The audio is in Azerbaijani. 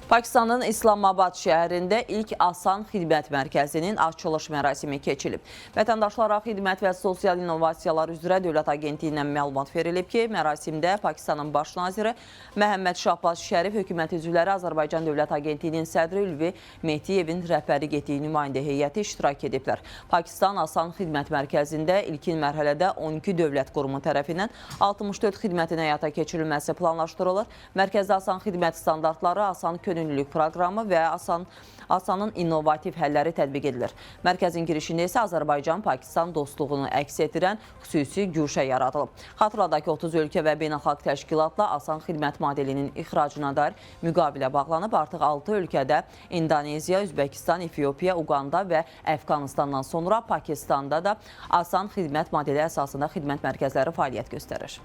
Pakistanın İslamabad şəhərində ilk Asan Xidmət Mərkəzinin açılış mərasimi keçilib. Vətəndaşlara Xidmət və Sosial İnnovasiyalar üzrə Dövlət Agentliyindən məlumat verilib ki, mərasimdə Pakistanın Baş naziri Məhəmməd Şahbaz Şərif, hökumət üzvləri, Azərbaycan Dövlət Agentliyinin sədri Ülvi Mehdiyevin rəhbərlik etdiyi nümayəndə heyəti iştirak ediblər. Pakistan Asan Xidmət Mərkəzində ilkin mərhələdə 12 dövlət qurumu tərəfindən 64 xidmətin həyata keçirilməsi planlaşdırılır. Mərkəzdə Asan Xidmət standartları, Asan Könüllülük proqramı və Asanın innovativ həlləri tətbiq edilir. Mərkəzin girişində isə Azərbaycan-Pakistan dostluğunu əks etdirən xüsusi güşə yaradılıb. Xatırladaq ki, 30 ölkə və beynəlxalq təşkilatla Asan xidmət modelinin ixracına dair müqavilə bağlanıb. Artıq 6 ölkədə İndoneziya, Üzbəkistan, Efiopiya, Uqanda və Əfqanistandan sonra Pakistanda da Asan xidmət modeli əsasında xidmət mərkəzləri fəaliyyət göstərir.